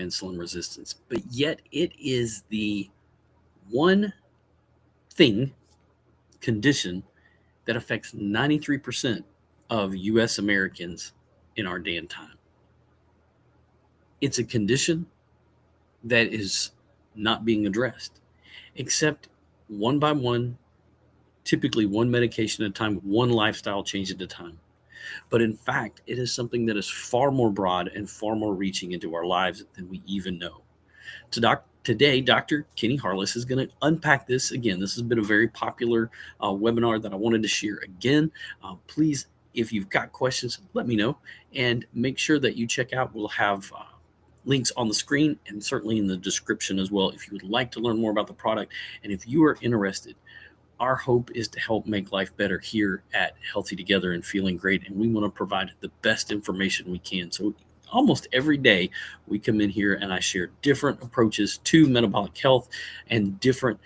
insulin resistance, but yet it is the one thing, condition, that affects 93% of US Americans in our day and time. It's a condition that is not being addressed, except one by one, typically one medication at a time, one lifestyle change at a time. But in fact, it is something that is far more broad and far more reaching into our lives than we even know. Today, Dr. Kenny Harless is going to unpack this again. This has been a very popular webinar that I wanted to share again. Please, if you've got questions, let me know, and make sure that you check out. We'll have links on the screen and certainly in the description as well if you would like to learn more about the product. And if you are interested, our hope is to help make life better here at Healthy Together and Feeling Great. And we want to provide the best information we can. So almost every day we come in here and I share different approaches to metabolic health and different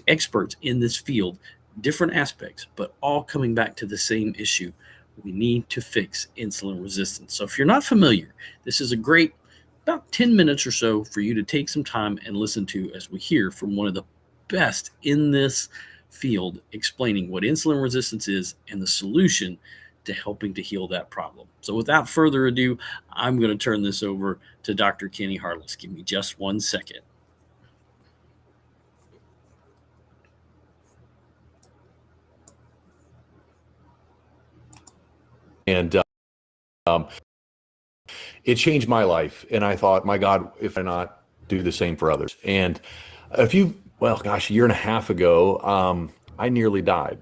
experts in this field, different aspects, but all coming back to the same issue. We need to fix insulin resistance. So if you're not familiar, this is a great about 10 minutes or so for you to take some time and listen to as we hear from one of the best in this field explaining what insulin resistance is and the solution to helping to heal that problem. So without further ado, I'm going to turn this over to Dr. Kenny Harless. Give me just 1 second. And it changed my life. And I thought, my God, if I not do the same for others. And a year and a half ago, I nearly died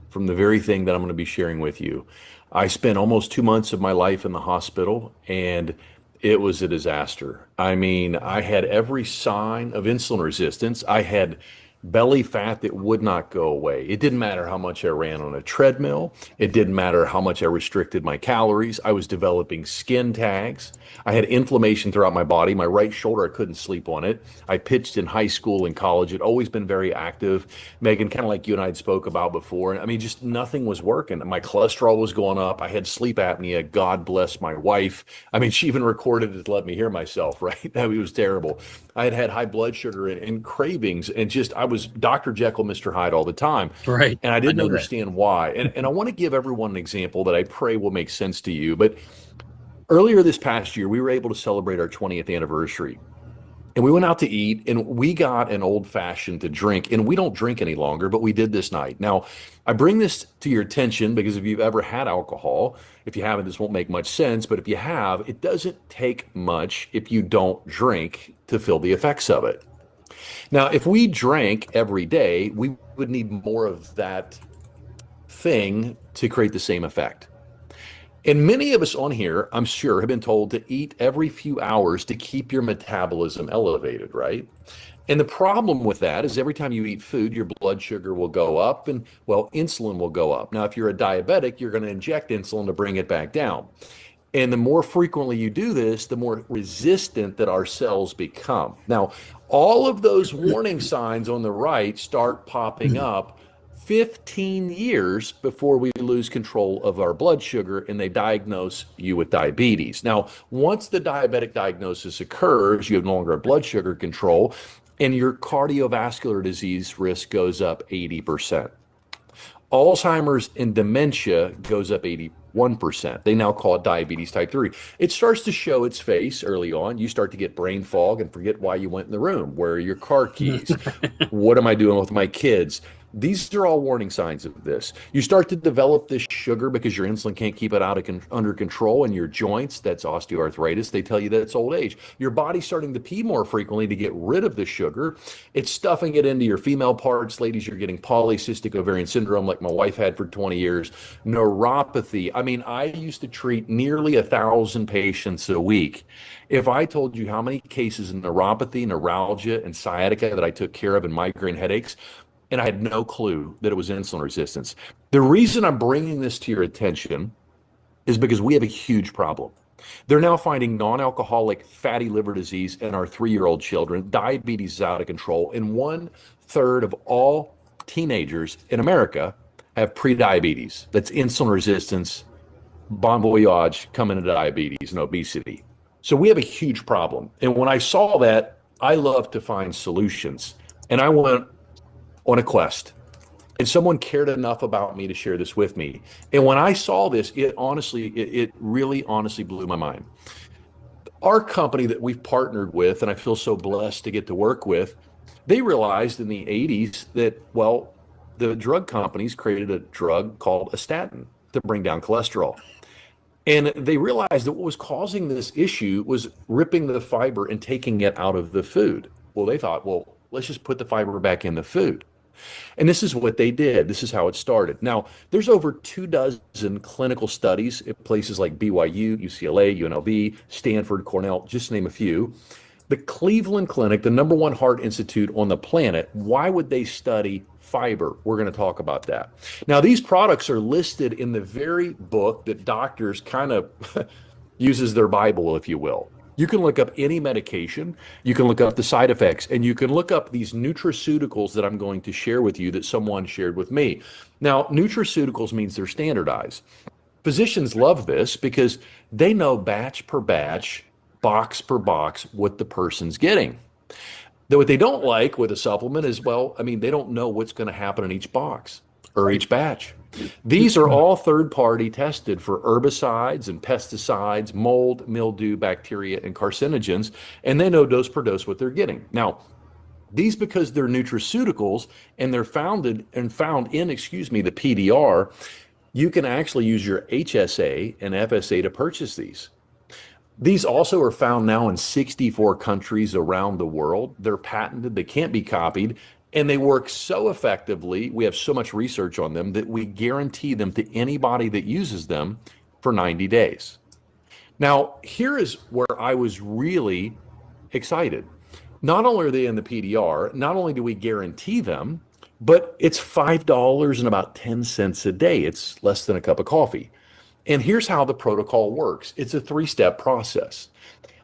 from the very thing that I'm going to be sharing with you. I spent almost 2 months of my life in the hospital, and it was a disaster. I mean, I had every sign of insulin resistance. I had belly fat that would not go away. It didn't matter how much I ran on a treadmill. It didn't matter how much I restricted my calories. I was developing skin tags. I had inflammation throughout my body. My right shoulder, I couldn't sleep on it. I pitched in high school and college. I'd always been very active. Megan, kind of like you and I had spoke about before. I mean, just nothing was working. My cholesterol was going up. I had sleep apnea. God bless my wife. I mean, she even recorded it to let me hear myself, right? That was terrible. I had high blood sugar and cravings, and I was Dr. Jekyll, Mr. Hyde all the time. Right. And I didn't understand why. And I want to give everyone an example that I pray will make sense to you. But earlier this past year, we were able to celebrate our 20th anniversary. And we went out to eat, and we got an old fashioned to drink. And we don't drink any longer, but we did this night. Now, I bring this to your attention because if you've ever had alcohol, if you haven't, this won't make much sense. But if you have, it doesn't take much if you don't drink to feel the effects of it. Now, if we drank every day, we would need more of that thing to create the same effect. And many of us on here, I'm sure, have been told to eat every few hours to keep your metabolism elevated, right? And the problem with that is every time you eat food, your blood sugar will go up and, well, insulin will go up. Now, if you're a diabetic, you're going to inject insulin to bring it back down. And the more frequently you do this, the more resistant that our cells become. Now, all of those warning signs on the right start popping up 15 years before we lose control of our blood sugar and they diagnose you with diabetes. Now, once the diabetic diagnosis occurs, you have no longer blood sugar control, and your cardiovascular disease risk goes up 80%. Alzheimer's and dementia goes up 81%. They now call it diabetes type 3. It starts to show its face early on. You start to get brain fog and forget why you went in the room. Where are your car keys? What am I doing with my kids? These are all warning signs of this. You start to develop this sugar because your insulin can't keep it under control, and your joints, that's osteoarthritis, they tell you that it's old age. Your body's starting to pee more frequently to get rid of the sugar. It's stuffing it into your female parts. Ladies, you're getting polycystic ovarian syndrome like my wife had for 20 years. Neuropathy. I mean, I used to treat nearly 1,000 patients a week. If I told you how many cases of neuropathy, neuralgia, and sciatica that I took care of and migraine headaches, and I had no clue that it was insulin resistance. The reason I'm bringing this to your attention is because we have a huge problem. They're now finding non-alcoholic fatty liver disease in our 3-year-old children. Diabetes is out of control, and 1/3 of all teenagers in America have prediabetes. That's insulin resistance, bon voyage, coming into diabetes and obesity. So we have a huge problem. And when I saw that, I love to find solutions. And I went on a quest. And someone cared enough about me to share this with me. And when I saw this, it really honestly blew my mind. Our company that we've partnered with, and I feel so blessed to get to work with, they realized in the 80s that, well, the drug companies created a drug called a statin to bring down cholesterol. And they realized that what was causing this issue was ripping the fiber and taking it out of the food. Well, they thought, well, let's just put the fiber back in the food. And this is what they did. This is how it started. Now, there's over 24 clinical studies at places like BYU, UCLA, UNLV, Stanford, Cornell, just to name a few. The Cleveland Clinic, the number one heart institute on the planet, why would they study fiber? We're going to talk about that. Now, these products are listed in the very book that doctors kind of uses their Bible, if you will. You can look up any medication, you can look up the side effects, and you can look up these nutraceuticals that I'm going to share with you that someone shared with me. Now, nutraceuticals means they're standardized. Physicians love this because they know batch per batch, box per box, what the person's getting. Though what they don't like with a supplement is, well, I mean, they don't know what's going to happen in each box or each batch. These are all third-party tested for herbicides and pesticides, mold, mildew, bacteria, and carcinogens, and they know dose per dose what they're getting. Now, these, because they're nutraceuticals and they're found in the PDR, you can actually use your HSA and FSA to purchase these. These also are found now in 64 countries around the world. They're patented, they can't be copied, and they work so effectively. We have so much research on them that we guarantee them to anybody that uses them for 90 days. Now, here is where I was really excited. Not only are they in the PDR, not only do we guarantee them, but it's $5 and about 10 cents a day. It's less than a cup of coffee. And here's how the protocol works. It's a 3-step process.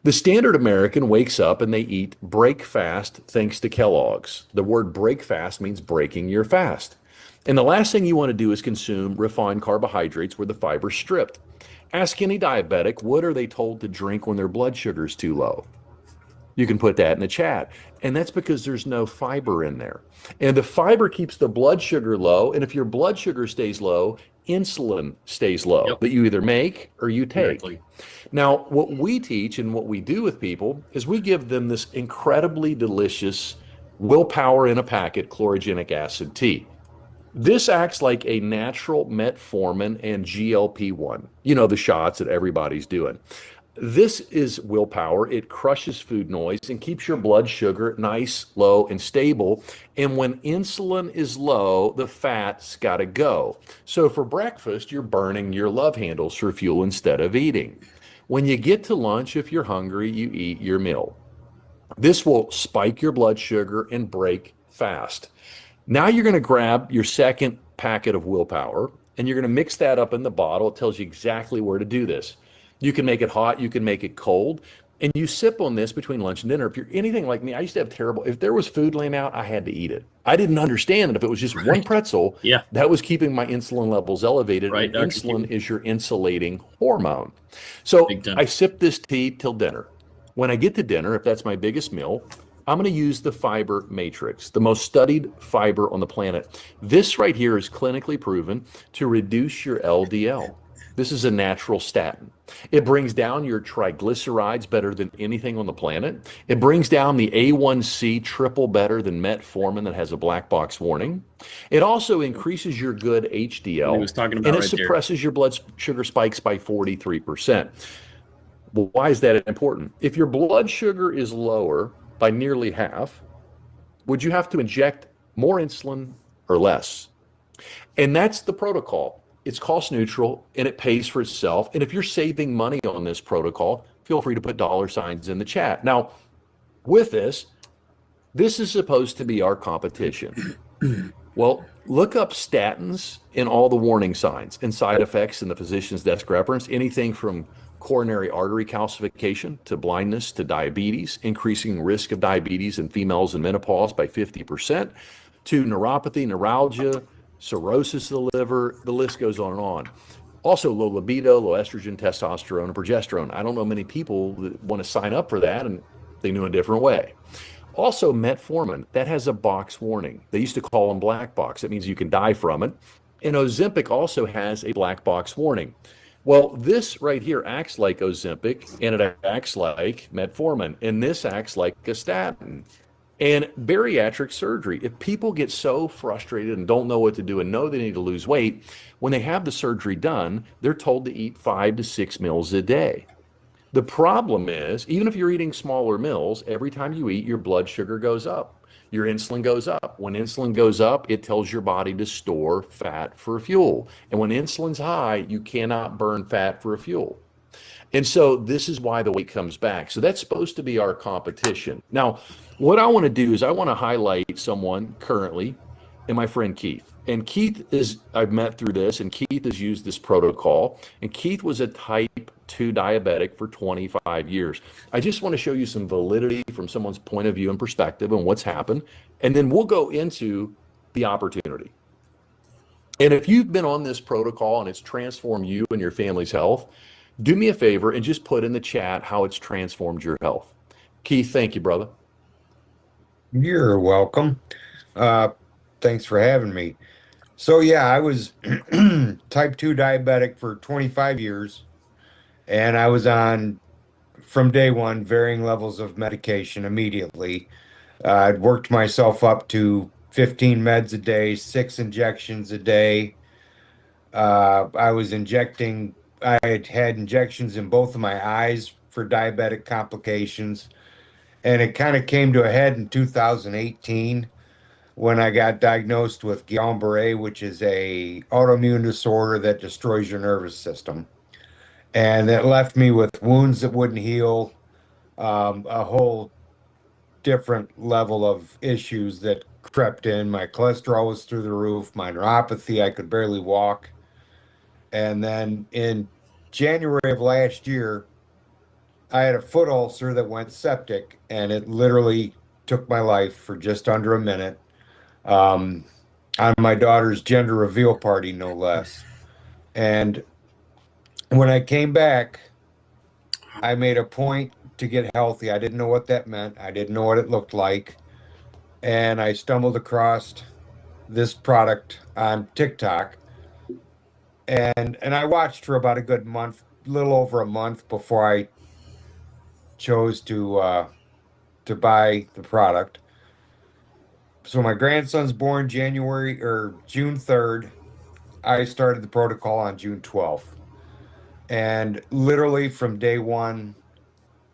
The standard American wakes up and they eat break fast thanks to Kellogg's. The word break fast means breaking your fast. And the last thing you want to do is consume refined carbohydrates where the fiber's stripped. Ask any diabetic, what are they told to drink when their blood sugar is too low? You can put that in the chat. And that's because there's no fiber in there. And the fiber keeps the blood sugar low. And if your blood sugar stays low, insulin stays low, Yep. that you either make or you take. Exactly. Now, what we teach and what we do with people is we give them this incredibly delicious willpower in a packet chlorogenic acid tea. This acts like a natural metformin and GLP-1, the shots that everybody's doing. This is willpower. It crushes food noise and keeps your blood sugar nice, low, and stable. And when insulin is low, the fat's got to go. So for breakfast, you're burning your love handles for fuel instead of eating. When you get to lunch, if you're hungry, you eat your meal. This will spike your blood sugar and break fast. Now you're going to grab your second packet of willpower and you're going to mix that up in the bottle. It tells you exactly where to do this. You can make it hot, you can make it cold, and you sip on this between lunch and dinner. If you're anything like me, I used to have if there was food laying out, I had to eat it. I didn't understand that if it was just one pretzel, Yeah. that was keeping my insulin levels elevated. Right, And Dr. insulin Q. is your insulating hormone. So Big time. I sip this tea till dinner. When I get to dinner, if that's my biggest meal, I'm going to use the fiber matrix, the most studied fiber on the planet. This right here is clinically proven to reduce your LDL. This is a natural statin. It brings down your triglycerides better than anything on the planet. It brings down the A1C triple better than metformin that has a black box warning. It also increases your good HDL. He was talking about and it right there. suppresses your blood sugar spikes by 43%. Well, why is that important? If your blood sugar is lower by nearly half, would you have to inject more insulin or less? And that's the protocol. It's cost neutral and it pays for itself. And if you're saving money on this protocol, feel free to put $signs in the chat. Now, with this is supposed to be our competition. Well, look up statins and all the warning signs and side effects in the physician's desk reference, anything from coronary artery calcification to blindness to diabetes, increasing risk of diabetes in females in menopause by 50%, to neuropathy, neuralgia, cirrhosis of the liver, the list goes on and on. Also, low libido, low estrogen, testosterone, and progesterone. I don't know many people that want to sign up for that, and they knew a different way. Also, metformin, that has a box warning. They used to call them black box. That means you can die from it. And Ozempic also has a black box warning. Well, this right here acts like Ozempic, and it acts like metformin, and this acts like a statin. And bariatric surgery, if people get so frustrated and don't know what to do and know they need to lose weight, when they have the surgery done, they're told to eat 5 to 6 meals a day. The problem is, even if you're eating smaller meals, every time you eat, your blood sugar goes up. Your insulin goes up. When insulin goes up, it tells your body to store fat for fuel. And when insulin's high, you cannot burn fat for fuel. And so this is why the weight comes back. So that's supposed to be our competition. Now, what I want to do is I want to highlight someone currently, and my friend Keith. And Keith is, I've met through this, and Keith has used this protocol. And Keith was a type 2 diabetic for 25 years. I just want to show you some validity from someone's point of view and perspective and what's happened. And then we'll go into the opportunity. And if you've been on this protocol and it's transformed you and your family's health, do me a favor and just put in the chat how it's transformed your health. Keith, thank you, brother. You're welcome. Thanks for having me. So yeah, I was type 2 diabetic for 25 years, and I was on, from day one, varying levels of medication immediately. I'd worked myself up to 15 meds a day, 6 injections a day. I had had injections in both of my eyes for diabetic complications, and it kind of came to a head in 2018 when I got diagnosed with Guillain-Barré, which is a autoimmune disorder that destroys your nervous system. And it left me with wounds that wouldn't heal, a whole different level of issues that crept in. My cholesterol was through the roof, my neuropathy, I could barely walk. And then in January of last year, I had a foot ulcer that went septic, and it literally took my life for just under a minute. Um, on my daughter's gender reveal party, no less. And when I came back, I made a point to get healthy. I didn't know what that meant. I didn't know what it looked like. And I stumbled across this product on TikTok. And I watched for about a good month, little over a month before I chose to buy the product. So my grandson's born January or June 3rd. I started the protocol on June 12th. And literally from day one,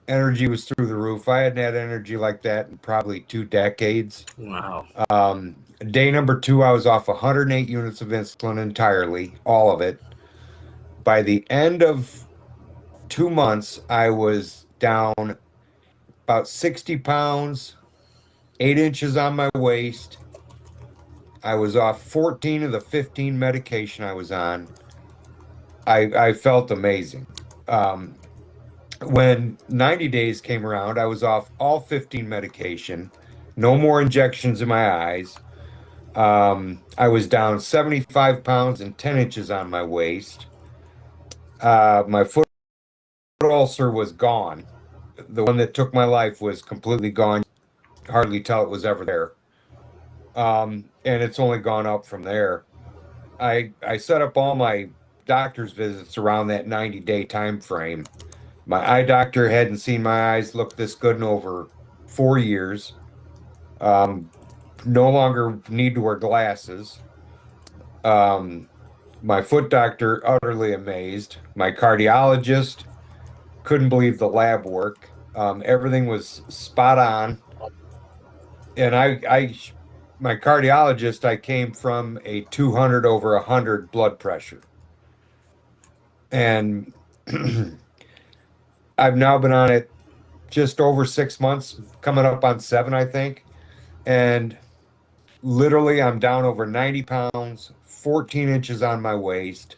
energy was through the roof. I hadn't had energy like that in probably 2 decades. Wow. Day number 2, I was off 108 units of insulin entirely, all of it. By the end of 2 months, I was down about 60 pounds, 8 inches on my waist. I was off 14 of the 15 medication I was on. I felt amazing. Um, when 90 days came around, I was off all 15 medication, no more injections in my eyes. I was down 75 pounds and 10 inches on my waist. My foot ulcer was gone. The one that took my life was completely gone. Hardly tell it was ever there. And it's only gone up from there. I set up all my doctor's visits around that 90-day time frame. My eye doctor hadn't seen my eyes look this good in over 4 years. Um, no longer need to wear glasses. Um, my foot doctor, utterly amazed. My cardiologist couldn't believe the lab work. Everything was spot on. And my cardiologist, I came from a 200 over 100 blood pressure. And I've now been on it just over 6 months, coming up on 7, I think. And literally, I'm down over 90 pounds, 14 inches on my waist.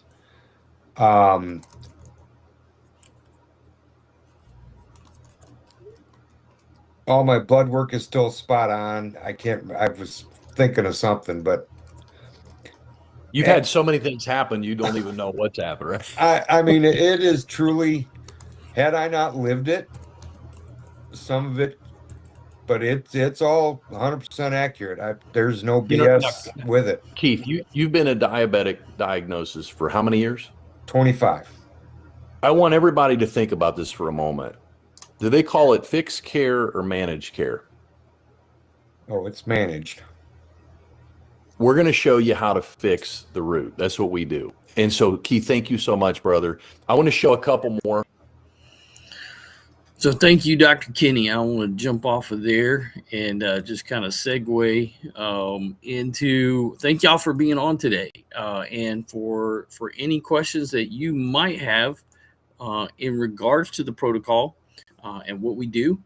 Um, all my blood work is still spot on. I was thinking of something, but You've had so many things happen, you don't even know what's happened, right? I mean, it is truly, had I not lived it, some of it, but it's all 100% accurate. There's no Now, BS with it. Keith, you've been a diabetic diagnosis for how many years? 25. I want everybody to think about this for a moment. Do they call it fixed care or managed care? Oh, it's managed. We're going to show you how to fix the root. That's what we do. And so, Keith, thank you so much, brother. I want to show a couple more. So thank you, Dr. Kinney. I want to jump off of there and just kind of segue into thank y'all for being on today and for any questions that you might have in regards to the protocol and what we do.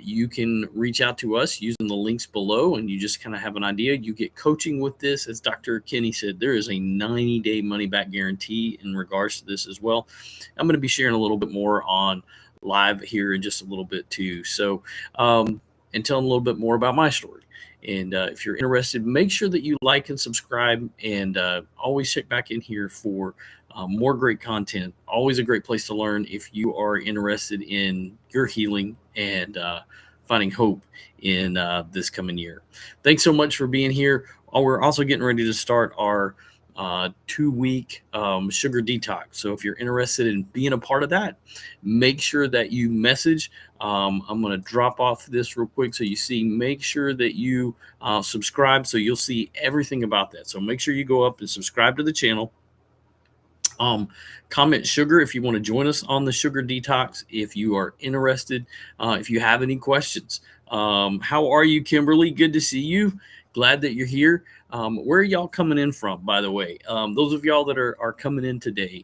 You can reach out to us using the links below, and you just kind of have an idea. You get coaching with this. As Dr. Kinney said, there is a 90-day money-back guarantee in regards to this as well. I'm going to be sharing a little bit more on live here in just a little bit too. So, and telling a little bit more about my story. And if you're interested, make sure that you like and subscribe, and always check back in here for more great content. Always a great place to learn if you are interested in your healing and finding hope in this coming year. Thanks so much for being here. We're also getting ready to start our 2-week sugar detox. So if you're interested in being a part of that, make sure that you message. I'm going to drop off this real quick so you see. Make sure that you subscribe so you'll see everything about that. So make sure you go up and subscribe to the channel. Comment sugar if you want to join us on the sugar detox. If you are interested, if you have any questions. How are you, Kimberly? Good to see you. Glad that you're here. Where are y'all coming in from, by the way? Those of y'all that are coming in today,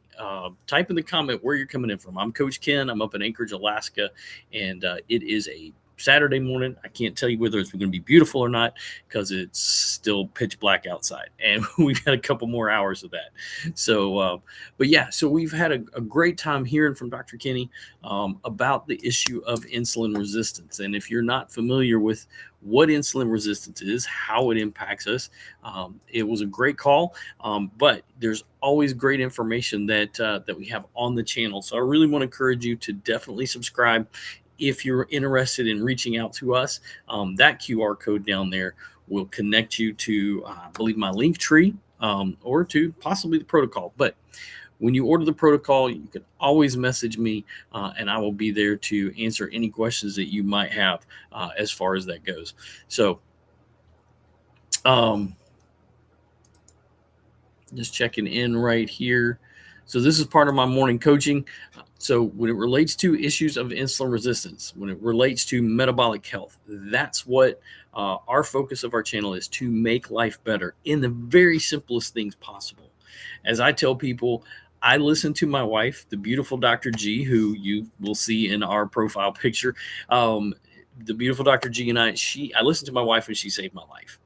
type in the comment where you're coming in from. I'm Coach Ken. I'm up in Anchorage, Alaska, and it is a Saturday morning. I can't tell you whether it's going to be beautiful or not because it's still pitch black outside, and we've got a couple more hours of that. So, but yeah, so we've had a great time hearing from Dr. Kinney about the issue of insulin resistance. And if you're not familiar with what insulin resistance is, how it impacts us, it was a great call. But there's always great information that we have on the channel. So I really want to encourage you to definitely subscribe. If you're interested in reaching out to us, that QR code down there will connect you to, I believe, my link tree or to possibly the protocol. But when you order the protocol, you can always message me and I will be there to answer any questions that you might have as far as that goes. So just checking in right here. So this is part of my morning coaching. So when it relates to issues of insulin resistance, when it relates to metabolic health, that's what our focus of our channel is, to make life better in the very simplest things possible. As I tell people, I listen to my wife, the beautiful Dr. G, who you will see in our profile picture. The beautiful Dr. G and I listen to my wife and she saved my life.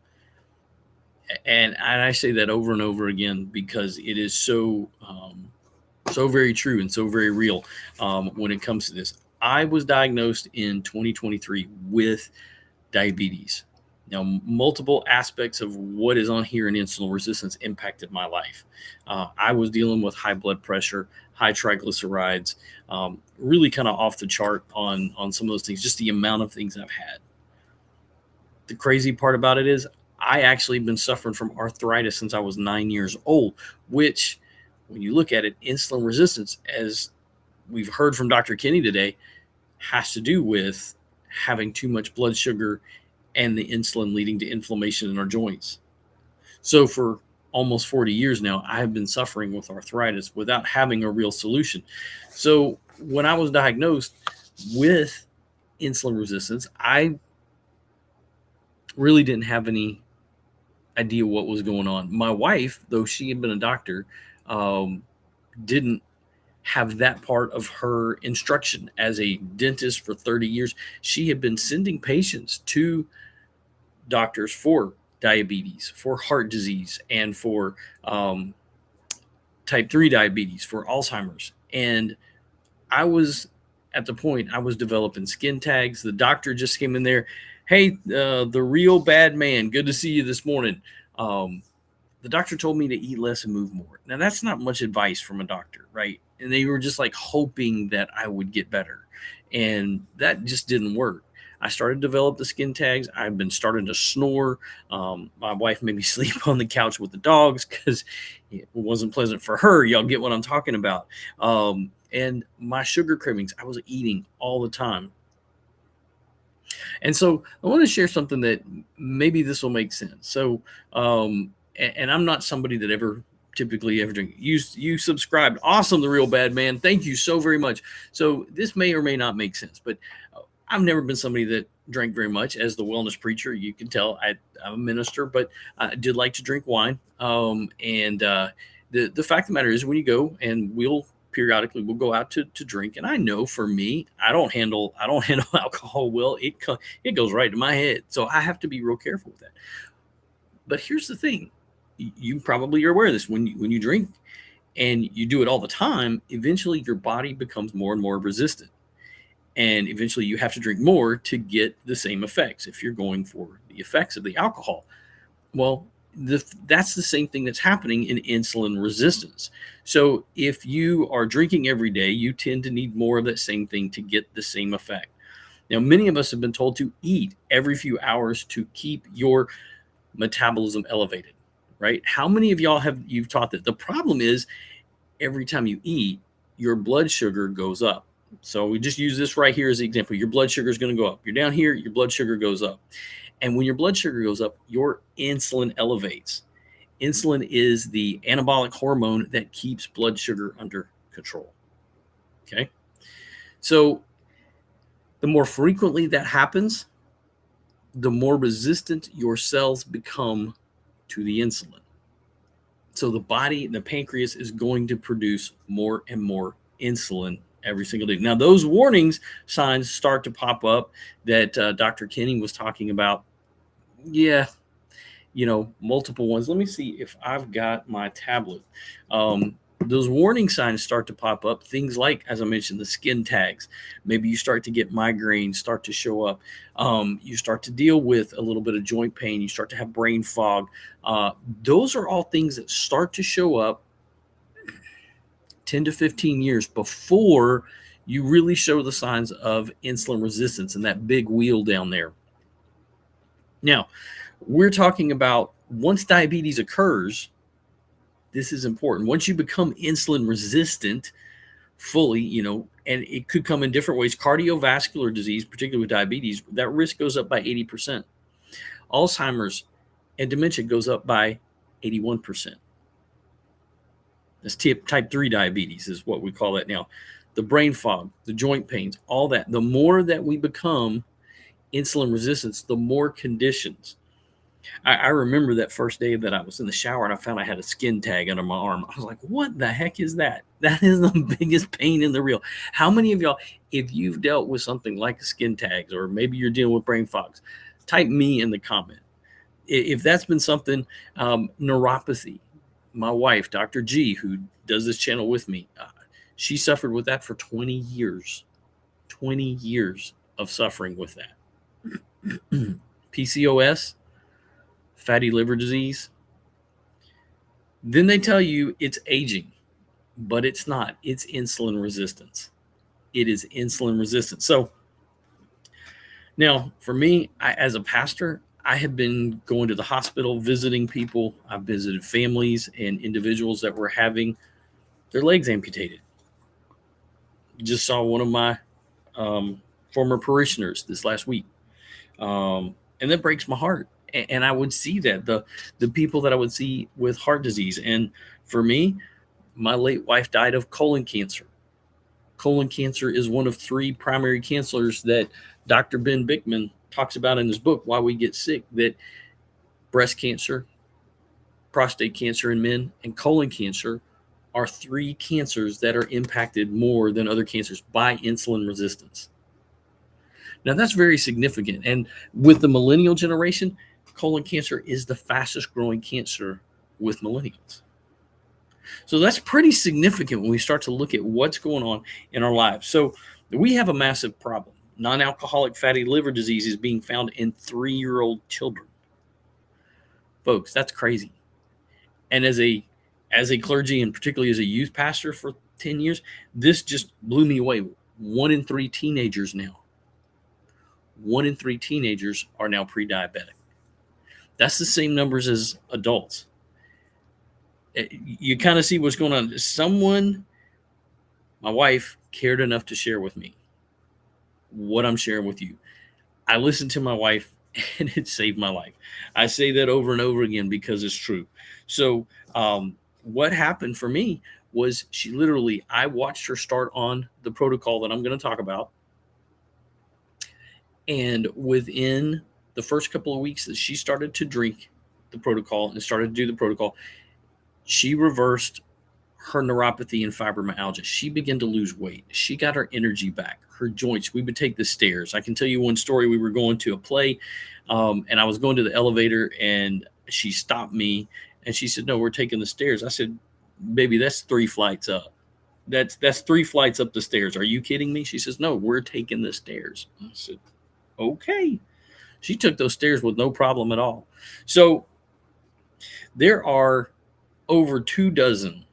And I say that over and over again because it is so very true and so very real when it comes to this. I was diagnosed in 2023 with diabetes. Now, multiple aspects of what is on here in insulin resistance impacted my life. I was dealing with high blood pressure, high triglycerides, really kind of off the chart on some of those things, just the amount of things I've had. The crazy part about it is I actually been suffering from arthritis since I was 9 years old, which when you look at it, insulin resistance, as we've heard from Dr. Kinney today, has to do with having too much blood sugar and the insulin leading to inflammation in our joints. So for almost 40 years now, I have been suffering with arthritis without having a real solution. So when I was diagnosed with insulin resistance, I really didn't have any idea what was going on. My wife, though she had been a doctor, didn't have that part of her instruction. As a dentist for 30 years, she had been sending patients to doctors for diabetes, for heart disease, and for type 3 diabetes, for Alzheimer's. And I was at the point I was developing skin tags. The doctor just came in there. Hey, the real bad man. Good to see you this morning. the doctor told me to eat less and move more. Now, that's not much advice from a doctor, right? And they were just like hoping that I would get better. And that just didn't work. I started to develop the skin tags. I've been starting to snore. My wife made me sleep on the couch with the dogs because it wasn't pleasant for her. Y'all get what I'm talking about. And my sugar cravings, I was eating all the time. And so I want to share something that maybe this will make sense. So, and I'm not somebody that ever typically ever drink. You subscribed. Awesome. The Real Bad Man. Thank you so very much. So this may or may not make sense, but I've never been somebody that drank very much. As the wellness preacher, you can tell I'm a minister, but I did like to drink wine. The fact of the matter is when you go and periodically we'll go out to drink. And I know for me, I don't handle alcohol well. It goes right to my head. So I have to be real careful with that. But here's the thing. You probably are aware of this. When you drink and you do it all the time, eventually your body becomes more and more resistant. And eventually you have to drink more to get the same effects if you're going for the effects of the alcohol. Well, that's the same thing that's happening in insulin resistance. So if you are drinking every day, you tend to need more of that same thing to get the same effect. Now, many of us have been told to eat every few hours to keep your metabolism elevated, right? How many of y'all you've taught that? The problem is every time you eat, your blood sugar goes up. So we just use this right here as an example. Your blood sugar is going to go up. You're down here, your blood sugar goes up. And when your blood sugar goes up, your insulin elevates. Insulin is the anabolic hormone that keeps blood sugar under control. Okay. So the more frequently that happens, the more resistant your cells become to the insulin. So the body, the pancreas is going to produce more and more insulin every single day. Now, those warnings signs start to pop up that Dr. Kenny was talking about. Yeah, multiple ones. Let me see if I've got my tablet. Those warning signs start to pop up. Things like, as I mentioned, the skin tags. Maybe you start to get migraines start to show up. You start to deal with a little bit of joint pain. You start to have brain fog. Those are all things that start to show up 10 to 15 years before you really show the signs of insulin resistance and that big wheel down there. Now, we're talking about once diabetes occurs, this is important. Once you become insulin resistant fully, and it could come in different ways. Cardiovascular disease, particularly with diabetes, that risk goes up by 80%. Alzheimer's and dementia goes up by 81%. That's type 3 diabetes is what we call that now. The brain fog, the joint pains, all that. The more that we become insulin resistance, the more conditions. I remember that first day that I was in the shower and I found I had a skin tag under my arm. I was like, what the heck is that? That is the biggest pain in the real. How many of y'all, if you've dealt with something like skin tags or maybe you're dealing with brain fogs, type me in the comment. If that's been something, neuropathy. My wife, Dr. G, who does this channel with me, she suffered with that for 20 years. 20 years of suffering with that. PCOS, fatty liver disease. Then they tell you it's aging, but it's not. It's insulin resistance. It is insulin resistance. So now for me, as a pastor, I have been going to the hospital, visiting people. I've visited families and individuals that were having their legs amputated. Just saw one of my former parishioners this last week. And that breaks my heart. And I would see that the people that I would see with heart disease. And for me, my late wife died of colon cancer. Colon cancer is one of 3 primary cancers that Dr. Ben Bickman talks about in his book, Why We Get Sick, that breast cancer, prostate cancer in men, and colon cancer are 3 cancers that are impacted more than other cancers by insulin resistance. Now, that's very significant. And with the millennial generation, colon cancer is the fastest growing cancer with millennials. So that's pretty significant when we start to look at what's going on in our lives. So we have a massive problem. Non-alcoholic fatty liver disease is being found in 3-year-old children. Folks, that's crazy. And as a clergy, and particularly as a youth pastor for 10 years, this just blew me away. 1 in 3 teenagers now, 1 in 3 teenagers are now pre-diabetic. That's the same numbers as adults. You kind of see what's going on. Someone, my wife, cared enough to share with me what I'm sharing with you. I listened to my wife, and it saved my life. I say that over and over again because it's true. So what happened for me was I watched her start on the protocol that I'm going to talk about. And within the first couple of weeks that she started to drink the protocol and started to do the protocol, she reversed her neuropathy and fibromyalgia. She began to lose weight. She got her energy back, her joints. We would take the stairs. I can tell you one story. We were going to a play, and I was going to the elevator, and she stopped me, and she said, "No, we're taking the stairs." I said, "Baby, that's 3 flights up. That's 3 flights up the stairs. Are you kidding me?" She says, "No, we're taking the stairs." I said, "Okay." She took those stairs with no problem at all. So there are over 24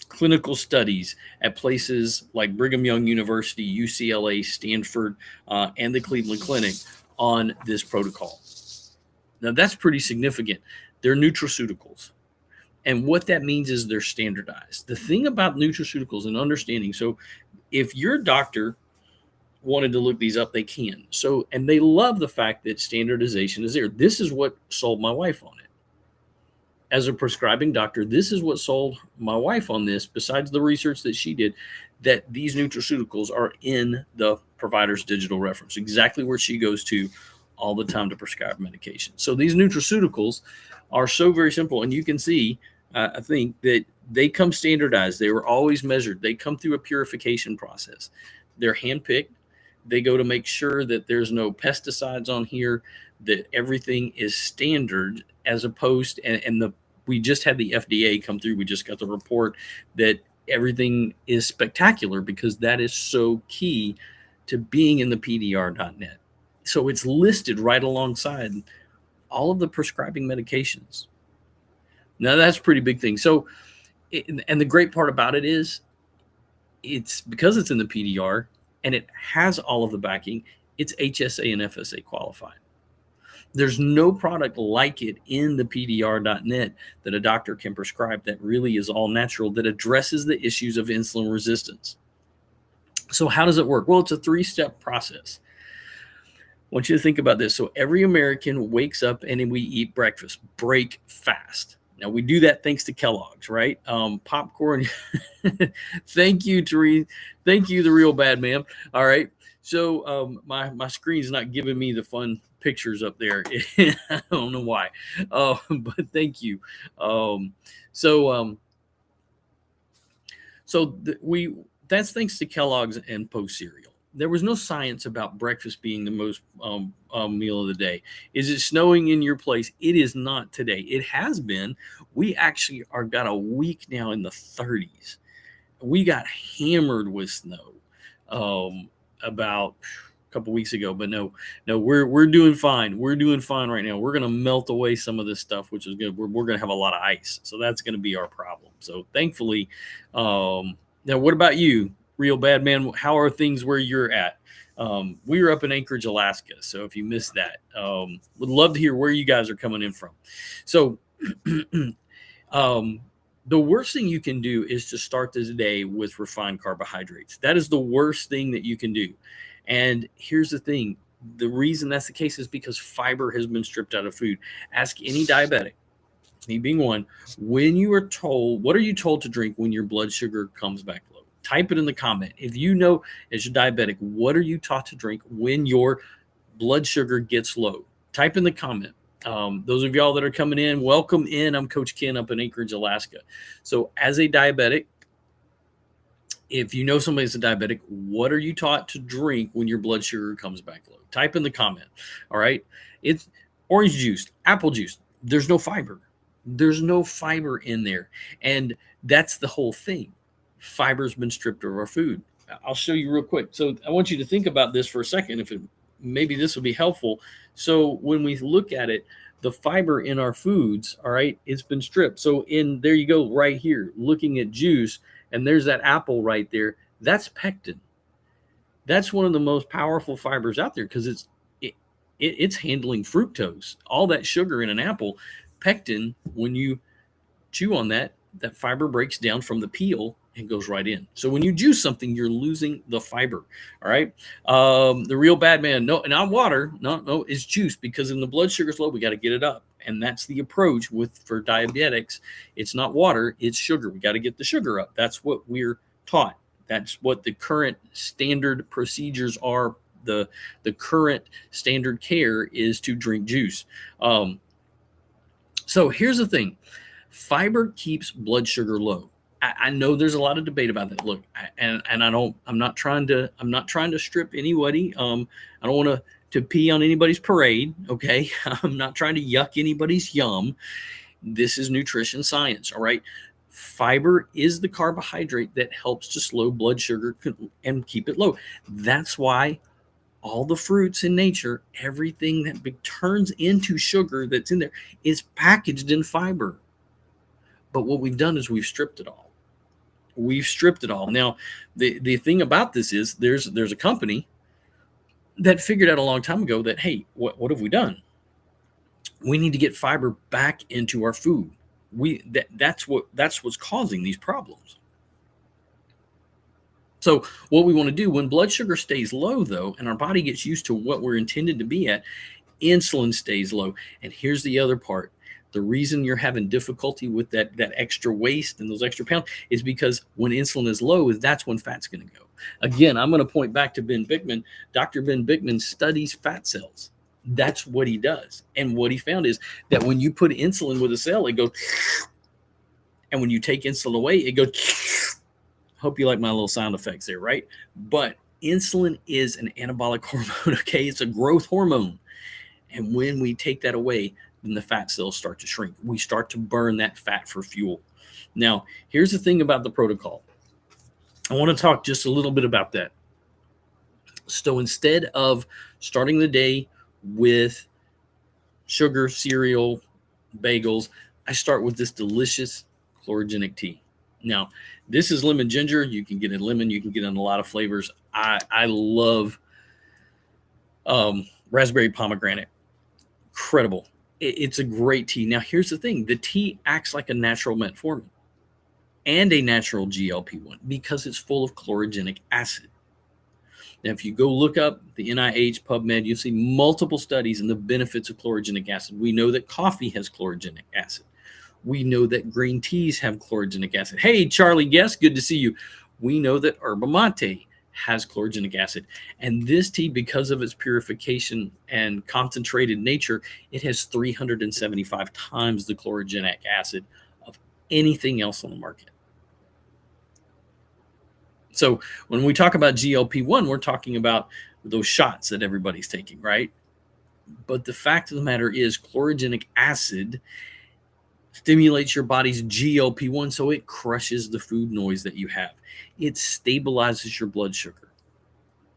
clinical studies at places like Brigham Young University, UCLA, Stanford, and the Cleveland Clinic on this protocol. Now, that's pretty significant. They're nutraceuticals. And what that means is they're standardized. The thing about nutraceuticals and understanding, so if your doctor wanted to look these up, they can. So, and they love the fact that standardization is there. This is what sold my wife on it. As a prescribing doctor, this is what sold my wife on this, besides the research that she did, that these nutraceuticals are in the provider's digital reference, exactly where she goes to all the time to prescribe medication. So these nutraceuticals are so very simple. And you can see, I think, that they come standardized. They were always measured. They come through a purification process. They're handpicked. They go to make sure that there's no pesticides on here, that everything is standard, as opposed, we just had the FDA come through. We just got the report that everything is spectacular, because that is so key to being in the PDR.net. So it's listed right alongside all of the prescribing medications. Now that's a pretty big thing. So, and the great part about it is, it's because it's in the PDR and it has all of the backing, it's HSA and FSA qualified. There's no product like it in the PDR.net that a doctor can prescribe that really is all natural, that addresses the issues of insulin resistance. So how does it work? Well, it's a 3-step process. I want you to think about this. So every American wakes up and we eat breakfast, break fast. Now we do that thanks to Kellogg's, right? Popcorn. Thank you, Therese. Thank you, the real bad man. All right. So my screen's not giving me the fun pictures up there. I don't know why, but thank you. That's thanks to Kellogg's and Post cereal. There was no science about breakfast being the most meal of the day. Is it snowing in your place? It is not today. It has been. We actually got a week now in the 30s. We got hammered with snow about a couple weeks ago, but no, we're doing fine. We're doing fine right now. We're going to melt away some of this stuff, which is good. We're going to have a lot of ice, so that's going to be our problem. So thankfully, now what about you, real bad man? How are things where you're at? We were up in Anchorage, Alaska, so if you missed that, would love to hear where you guys are coming in from. So the worst thing you can do is to start this day with refined carbohydrates. That is the worst thing that you can do. And here's the thing. The reason that's the case is because fiber has been stripped out of food. Ask any diabetic, me being one, when you are told, what are you told to drink when your blood sugar comes back low? Type it in the comment. If you know as a diabetic, what are you taught to drink when your blood sugar gets low? Type in the comment. Those of y'all that are coming in, welcome in. I'm Coach Ken up in Anchorage, Alaska. So as a diabetic, if you know somebody's a diabetic, what are you taught to drink when your blood sugar comes back low? Type in the comment. All right. It's orange juice, apple juice. There's no fiber. There's no fiber in there. And that's the whole thing. Fiber's been stripped of our food. I'll show you real quick. So I want you to think about this for a second. Maybe this will be helpful. So when we look at it, The fiber in our foods, all right, it's been stripped. So there you go, right here, looking at juice, and there's that apple right there. That's pectin. That's one of the most powerful fibers out there because it's handling fructose, all that sugar in an apple. Pectin, when you chew on that, that fiber breaks down from the peel and goes right in. So when you juice something, you're losing the fiber. All right. The real bad man, no, not water, no, it's juice, because when the blood sugar's low, we got to get it up. And that's the approach for diabetics. It's not water, it's sugar. We got to get the sugar up. That's what we're taught. That's what the current standard procedures are. The current standard care is to drink juice. So here's the thing. Fiber keeps blood sugar low. I know there's a lot of debate about that. Look, I'm not trying to strip anybody. I don't want to pee on anybody's parade. Okay. I'm not trying to yuck anybody's yum. This is nutrition science. All right. Fiber is the carbohydrate that helps to slow blood sugar and keep it low. That's why all the fruits in nature, everything that turns into sugar that's in there is packaged in fiber. But what we've done is we've stripped it all. We've stripped it all. Now, the thing about this is there's a company that figured out a long time ago that, hey, what have we done? We need to get fiber back into our food. That's what's causing these problems. So what we want to do when blood sugar stays low, though, and our body gets used to what we're intended to be at, insulin stays low. And here's the other part. The reason you're having difficulty with that extra waist and those extra pounds is because when insulin is low, that's when fat's going to go. Again, I'm going to point back to Ben Bikman. Dr. Ben Bikman studies fat cells. That's what he does. And what he found is that when you put insulin with a cell, it goes, and when you take insulin away, it goes. Hope you like my little sound effects there, right? But insulin is an anabolic hormone, okay? It's a growth hormone. And when we take that away, then the fat cells start to shrink. We start to burn that fat for fuel. Now, here's the thing about the protocol. I want to talk just a little bit about that. So instead of starting the day with sugar, cereal, bagels, I start with this delicious chlorogenic tea. Now, this is lemon ginger. You can get it in lemon. You can get it in a lot of flavors. I love raspberry pomegranate. Incredible. It's a great tea. Now, here's the thing. The tea acts like a natural metformin and a natural GLP-1 because it's full of chlorogenic acid. Now, if you go look up the NIH, PubMed, you'll see multiple studies on the benefits of chlorogenic acid. We know that coffee has chlorogenic acid. We know that green teas have chlorogenic acid. Hey, Charlie Guest, good to see you. We know that yerba mate has chlorogenic acid. And this tea, because of its purification and concentrated nature, it has 375 times the chlorogenic acid of anything else on the market. So when we talk about GLP-1, we're talking about those shots that everybody's taking, right? But the fact of the matter is chlorogenic acid stimulates your body's GLP-1 so it crushes the food noise that you have. It stabilizes your blood sugar.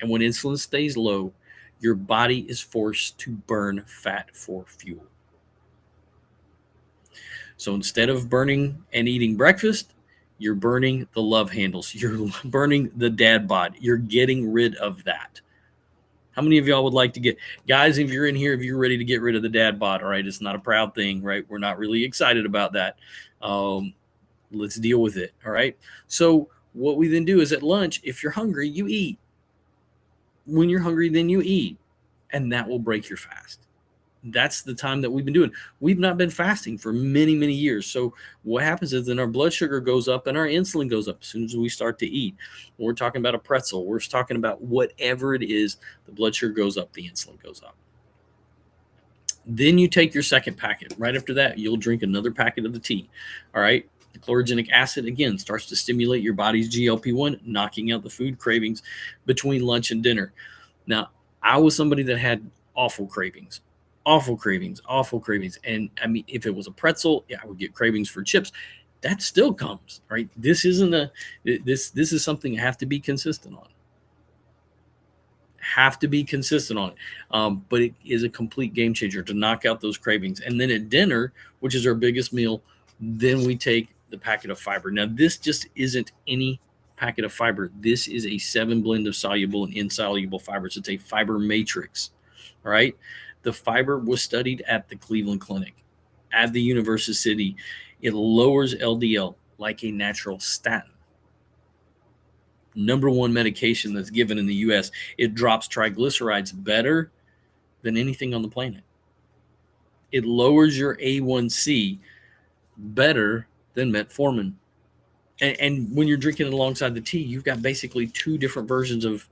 And when insulin stays low, your body is forced to burn fat for fuel. So instead of burning and eating breakfast, you're burning the love handles. You're burning the dad bod. You're getting rid of that. How many of y'all would like to get, guys, if you're in here, if you're ready to get rid of the dad bod, all right, it's not a proud thing, right? We're not really excited about that. Let's deal with it, all right? So what we then do is at lunch, if you're hungry, you eat. When you're hungry, then you eat, and that will break your fast. That's the time that we've been doing. We've not been fasting for many, many years. So what happens is then our blood sugar goes up and our insulin goes up as soon as we start to eat. We're talking about a pretzel. We're talking about whatever it is, the blood sugar goes up, the insulin goes up. Then you take your second packet. Right after that, you'll drink another packet of the tea. All right. The chlorogenic acid, again, starts to stimulate your body's GLP-1, knocking out the food cravings between lunch and dinner. Now, I was somebody that had awful cravings. And I mean, if it was a pretzel, yeah, I would get cravings for chips. That still comes, right? This is something I have to be consistent on. Have to be consistent on it. But it is a complete game changer to knock out those cravings. And then at dinner, which is our biggest meal, then we take the packet of fiber. Now, this just isn't any packet of fiber. This is a 7 blend of soluble and insoluble fibers. It's a fiber matrix. All right. The fiber was studied at the Cleveland Clinic, at the University. It lowers LDL like a natural statin. Number one medication that's given in the US. It drops triglycerides better than anything on the planet. It lowers your A1C better than metformin. And when you're drinking it alongside the tea, you've got basically 2 different versions of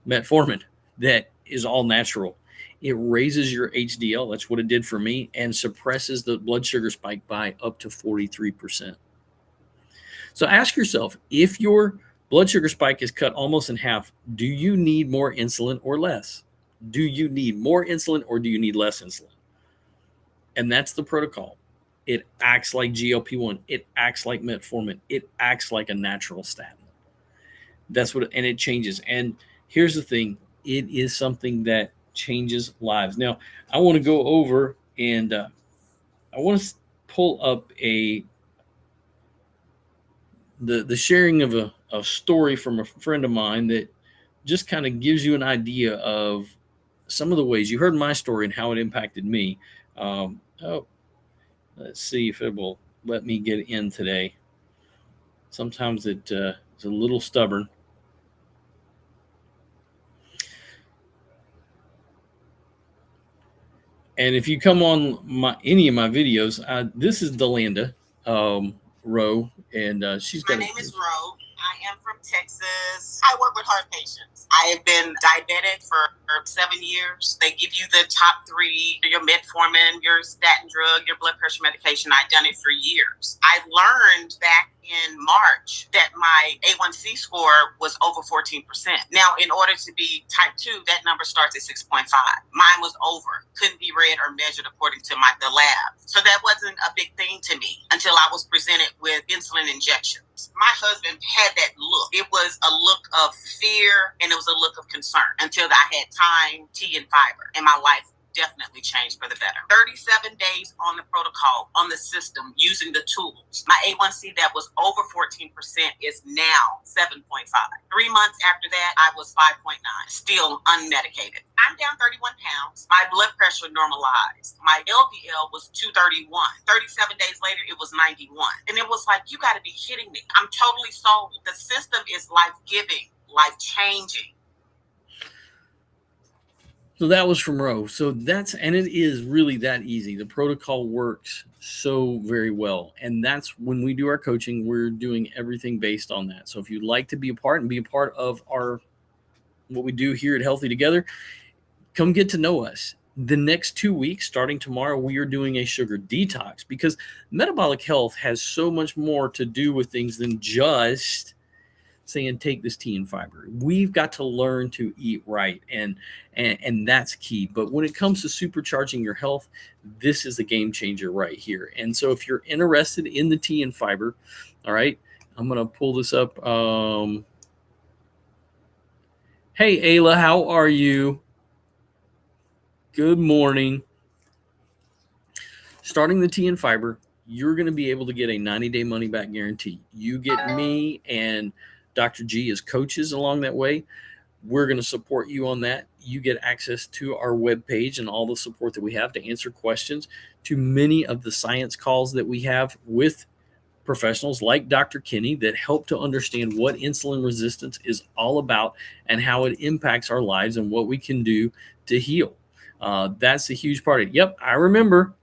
metformin that is all natural. It raises your HDL. That's what it did for me, and suppresses the blood sugar spike by up to 43%. So ask yourself, if your blood sugar spike is cut almost in half, do you need more insulin or less? Do you need more insulin or do you need less insulin? And that's the protocol. It acts like GLP-1. It acts like metformin. It acts like a natural statin. That's what, and it changes. And here's the thing. It is something that changes lives. Now, I want to go over and I want to pull up the sharing of a story from a friend of mine that just kind of gives you an idea of some of the ways. You heard my story and how it impacted me. Let's see if it will let me get in today. Sometimes it's a little stubborn. And if you come on any of my videos, this is Delanda Rowe, and she's got. My name is Rowe. I am from Texas. I work with heart patients. I have been diabetic for 7 years. They give you the top 3, your metformin, your statin drug, your blood pressure medication. I've done it for years. I learned back in March that my A1C score was over 14%. Now, in order to be type 2, that number starts at 6.5. Mine was over. Couldn't be read or measured according to the lab. So that wasn't a big thing to me until I was presented with insulin injections. My husband had that look. It was a look of fear and it was a look of concern until I had time, tea, and fiber, and my life definitely changed for the better. 37 days on the protocol, on the system, using the tools. My A1C that was over 14% is now 7.5. 3 months after that, I was 5.9, still unmedicated. I'm down 31 pounds. My blood pressure normalized. My LDL was 231. 37 days later, it was 91. And it was like, you got to be kidding me. I'm totally sold. The system is life-giving, life-changing. So that was from Roe. So and it is really that easy. The protocol works so very well. And that's when we do our coaching, we're doing everything based on that. So if you'd like to be a part and be a part of what we do here at Healthy Together, come get to know us. The next 2 weeks, starting tomorrow, we are doing a sugar detox, because metabolic health has so much more to do with things than just saying take this tea and fiber. We've got to learn to eat right, and that's key. But when it comes to supercharging your health, this is the game changer right here. And so if you're interested in the tea and fiber, all right, I'm going to pull this up. Hey, Ayla, how are you? Good morning. Starting the tea and fiber, you're going to be able to get a 90-day money-back guarantee. You get me and Dr. G as coaches along that way. We're going to support you on that. You get access to our webpage and all the support that we have to answer questions, to many of the science calls that we have with professionals like Dr. Kinney that help to understand what insulin resistance is all about and how it impacts our lives and what we can do to heal. That's a huge part of it. Yep, I remember.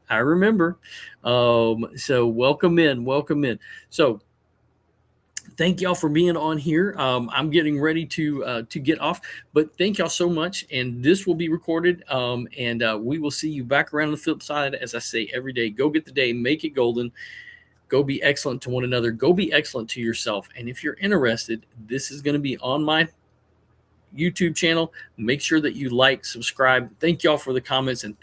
So welcome in. So thank y'all for being on here. I'm getting ready to get off, but thank y'all so much. And this will be recorded, and we will see you back around the flip side. As I say every day, go get the day, make it golden. Go be excellent to one another. Go be excellent to yourself. And if you're interested, this is going to be on my YouTube channel. Make sure that you like, subscribe. Thank y'all for the comments, and